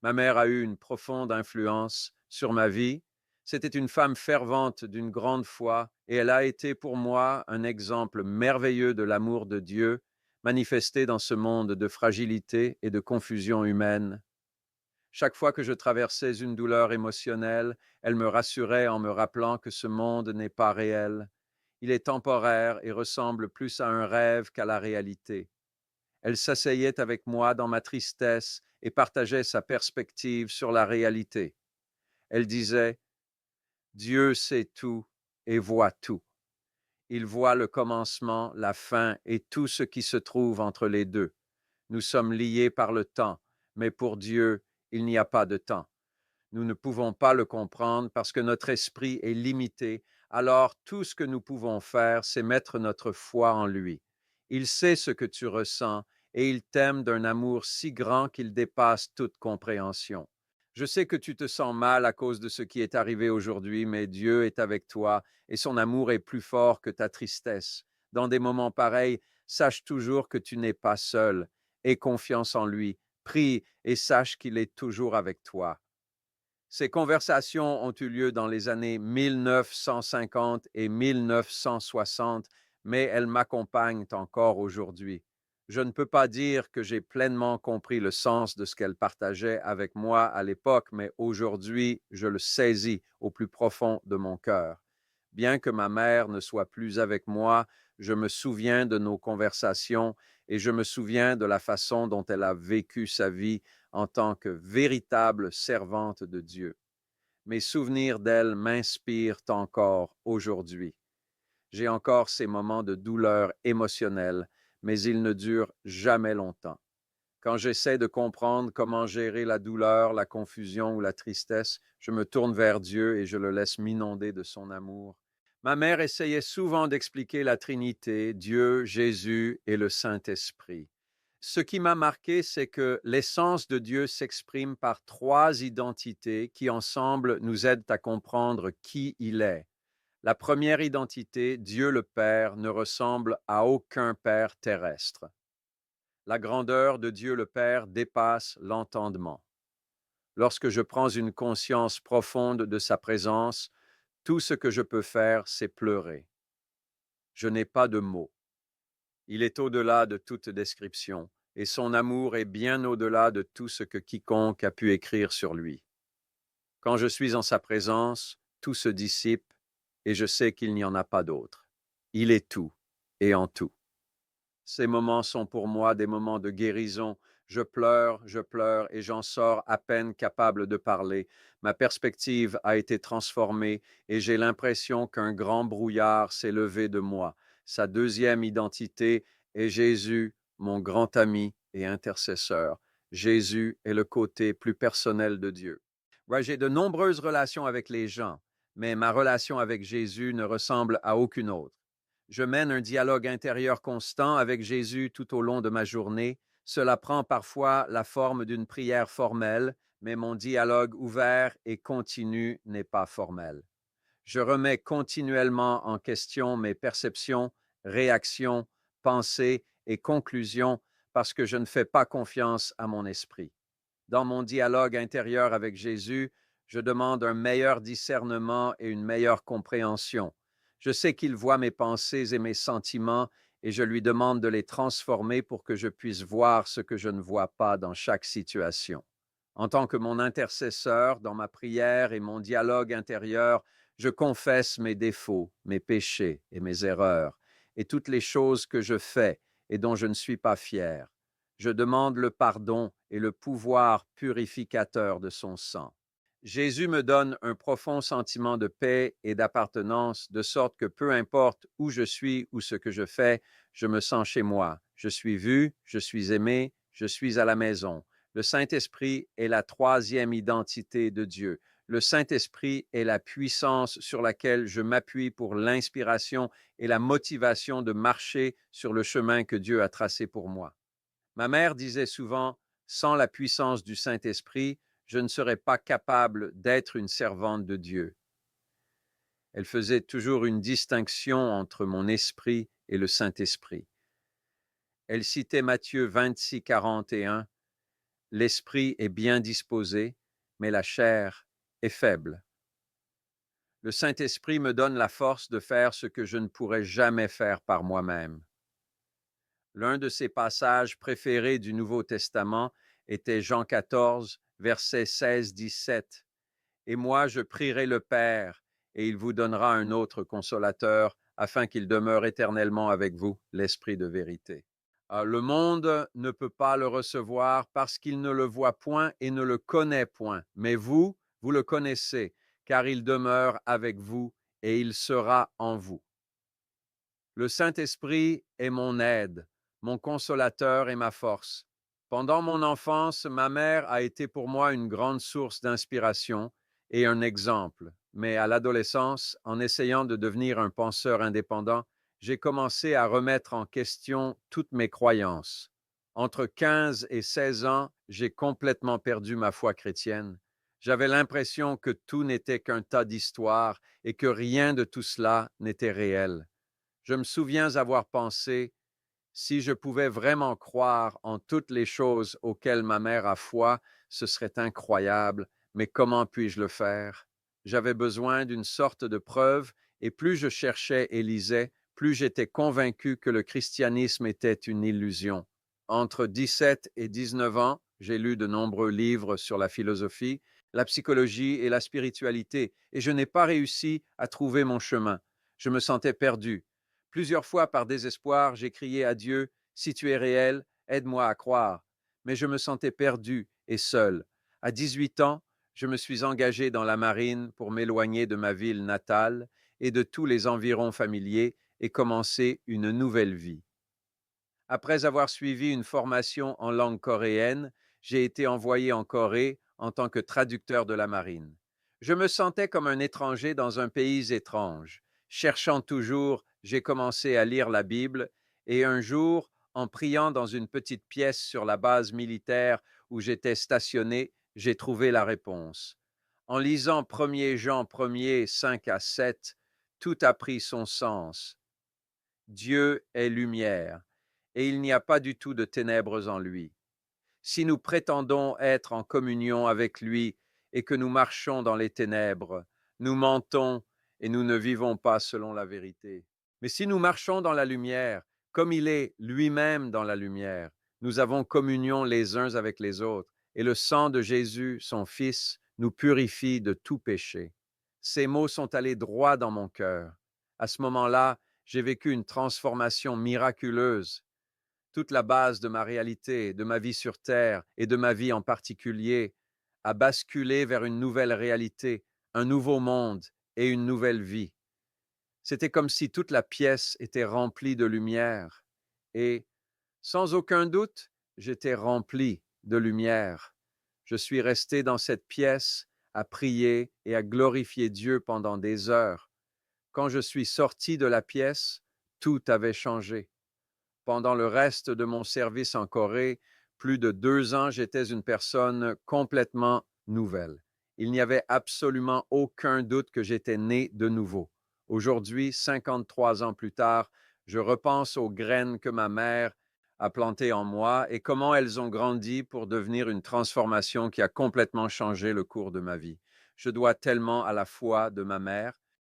Ma mère a eu une profonde influence sur ma vie. C'était une femme fervente d'une grande foi et elle a été pour moi un exemple merveilleux de l'amour de Dieu manifesté dans ce monde de fragilité et de confusion humaine. Chaque fois que je traversais une douleur émotionnelle, elle me rassurait en me rappelant que ce monde n'est pas réel. Il est temporaire et ressemble plus à un rêve qu'à la réalité. Elle s'asseyait avec moi dans ma tristesse et partageait sa perspective sur la réalité. Elle disait, Dieu sait tout et voit tout. Il voit le commencement, la fin et tout ce qui se trouve entre les deux. Nous sommes liés par le temps, mais pour Dieu, il n'y a pas de temps. Nous ne pouvons pas le comprendre parce que notre esprit est limité, alors tout ce que nous pouvons faire, c'est mettre notre foi en lui. Il sait ce que tu ressens et il t'aime d'un amour si grand qu'il dépasse toute compréhension. Je sais que tu te sens mal à cause de ce qui est arrivé aujourd'hui, mais Dieu est avec toi et son amour est plus fort que ta tristesse. Dans des moments pareils, sache toujours que tu n'es pas seul. Aie confiance en lui, prie et sache qu'il est toujours avec toi. Ces conversations ont eu lieu dans les années 1950 et 1960, mais elles m'accompagnent encore aujourd'hui. Je ne peux pas dire que j'ai pleinement compris le sens de ce qu'elle partageait avec moi à l'époque, mais aujourd'hui, je le saisis au plus profond de mon cœur. Bien que ma mère ne soit plus avec moi, je me souviens de nos conversations et je me souviens de la façon dont elle a vécu sa vie en tant que véritable servante de Dieu. Mes souvenirs d'elle m'inspirent encore aujourd'hui. J'ai encore ces moments de douleur émotionnelle, mais ils ne durent jamais longtemps. Quand j'essaie de comprendre comment gérer la douleur, la confusion ou la tristesse, je me tourne vers Dieu et je le laisse m'inonder de son amour. Ma mère essayait souvent d'expliquer la Trinité, Dieu, Jésus et le Saint-Esprit. Ce qui m'a marqué, c'est que l'essence de Dieu s'exprime par trois identités qui ensemble nous aident à comprendre qui il est. La première identité, Dieu le Père, ne ressemble à aucun Père terrestre. La grandeur de Dieu le Père dépasse l'entendement. Lorsque je prends une conscience profonde de sa présence, tout ce que je peux faire, c'est pleurer. Je n'ai pas de mots. Il est au-delà de toute description, et son amour est bien au-delà de tout ce que quiconque a pu écrire sur lui. Quand je suis en sa présence, tout se dissipe, et je sais qu'il n'y en a pas d'autre. Il est tout, et en tout. Ces moments sont pour moi des moments de guérison. Je pleure, et j'en sors à peine capable de parler. Ma perspective a été transformée, et j'ai l'impression qu'un grand brouillard s'est levé de moi. Sa deuxième identité est Jésus, mon grand ami et intercesseur. Jésus est le côté plus personnel de Dieu. Ouais, j'ai de nombreuses relations avec les gens, mais ma relation avec Jésus ne ressemble à aucune autre. Je mène un dialogue intérieur constant avec Jésus tout au long de ma journée. Cela prend parfois la forme d'une prière formelle, mais mon dialogue ouvert et continu n'est pas formel. Je remets continuellement en question mes perceptions, réactions, pensées et conclusions parce que je ne fais pas confiance à mon esprit. Dans mon dialogue intérieur avec Jésus, je demande un meilleur discernement et une meilleure compréhension. Je sais qu'il voit mes pensées et mes sentiments et je lui demande de les transformer pour que je puisse voir ce que je ne vois pas dans chaque situation. En tant que mon intercesseur, dans ma prière et mon dialogue intérieur, je confesse mes défauts, mes péchés et mes erreurs, et toutes les choses que je fais et dont je ne suis pas fier. Je demande le pardon et le pouvoir purificateur de son sang. Jésus me donne un profond sentiment de paix et d'appartenance, de sorte que peu importe où je suis ou ce que je fais, je me sens chez moi. Je suis vu, je suis aimé, je suis à la maison. Le Saint-Esprit est la troisième identité de Dieu. Le Saint-Esprit est la puissance sur laquelle je m'appuie pour l'inspiration et la motivation de marcher sur le chemin que Dieu a tracé pour moi. Ma mère disait souvent, sans la puissance du Saint-Esprit, je ne serais pas capable d'être une servante de Dieu. Elle faisait toujours une distinction entre mon esprit et le Saint-Esprit. Elle citait Matthieu 26, 41. L'esprit est bien disposé, mais la chair est faible. Le Saint-Esprit me donne la force de faire ce que je ne pourrais jamais faire par moi-même. L'un de ses passages préférés du Nouveau Testament était Jean 14, versets 16-17. Et moi, je prierai le Père, et il vous donnera un autre consolateur, afin qu'il demeure éternellement avec vous, l'Esprit de vérité. Le monde ne peut pas le recevoir parce qu'il ne le voit point et ne le connaît point. Mais vous, vous le connaissez, car il demeure avec vous et il sera en vous. Le Saint-Esprit est mon aide, mon consolateur et ma force. Pendant mon enfance, ma mère a été pour moi une grande source d'inspiration et un exemple. Mais à l'adolescence, en essayant de devenir un penseur indépendant, j'ai commencé à remettre en question toutes mes croyances. Entre 15 et 16 ans, j'ai complètement perdu ma foi chrétienne. J'avais l'impression que tout n'était qu'un tas d'histoires et que rien de tout cela n'était réel. Je me souviens avoir pensé, si je pouvais vraiment croire en toutes les choses auxquelles ma mère a foi, ce serait incroyable, mais comment puis-je le faire? J'avais besoin d'une sorte de preuve, et plus je cherchais et lisais, plus j'étais convaincu que le christianisme était une illusion. Entre 17 et 19 ans, j'ai lu de nombreux livres sur la philosophie, la psychologie et la spiritualité, et je n'ai pas réussi à trouver mon chemin. Je me sentais perdu. Plusieurs fois, par désespoir, j'ai crié à Dieu, si tu es réel, aide-moi à croire. Mais je me sentais perdu et seul. À 18 ans, je me suis engagé dans la marine pour m'éloigner de ma ville natale et de tous les environs familiers et commencer une nouvelle vie. Après avoir suivi une formation en langue coréenne, j'ai été envoyé en Corée en tant que traducteur de la marine. Je me sentais comme un étranger dans un pays étrange. Cherchant toujours, j'ai commencé à lire la Bible et un jour, en priant dans une petite pièce sur la base militaire où j'étais stationné, j'ai trouvé la réponse. En lisant 1er Jean 1er 5 à 7, tout a pris son sens. Dieu est lumière, et il n'y a pas du tout de ténèbres en lui. Si nous prétendons être en communion avec lui et que nous marchons dans les ténèbres, nous mentons et nous ne vivons pas selon la vérité. Mais si nous marchons dans la lumière, comme il est lui-même dans la lumière, nous avons communion les uns avec les autres, et le sang de Jésus, son Fils, nous purifie de tout péché. Ces mots sont allés droit dans mon cœur. À ce moment-là, j'ai vécu une transformation miraculeuse. Toute la base de ma réalité, de ma vie sur Terre et de ma vie en particulier a basculé vers une nouvelle réalité, un nouveau monde et une nouvelle vie. C'était comme si toute la pièce était remplie de lumière. Et, sans aucun doute, j'étais rempli de lumière. Je suis resté dans cette pièce à prier et à glorifier Dieu pendant des heures. Quand je suis sorti de la pièce, tout avait changé. Pendant le reste de mon service en Corée, plus de 2 ans, j'étais une personne complètement nouvelle. Il n'y avait absolument aucun doute que j'étais né de nouveau. Aujourd'hui, 53 ans plus tard, je repense aux graines que ma mère a plantées en moi et comment elles ont grandi pour devenir une transformation qui a complètement changé le cours de ma vie. Je dois tellement à la foi de ma mère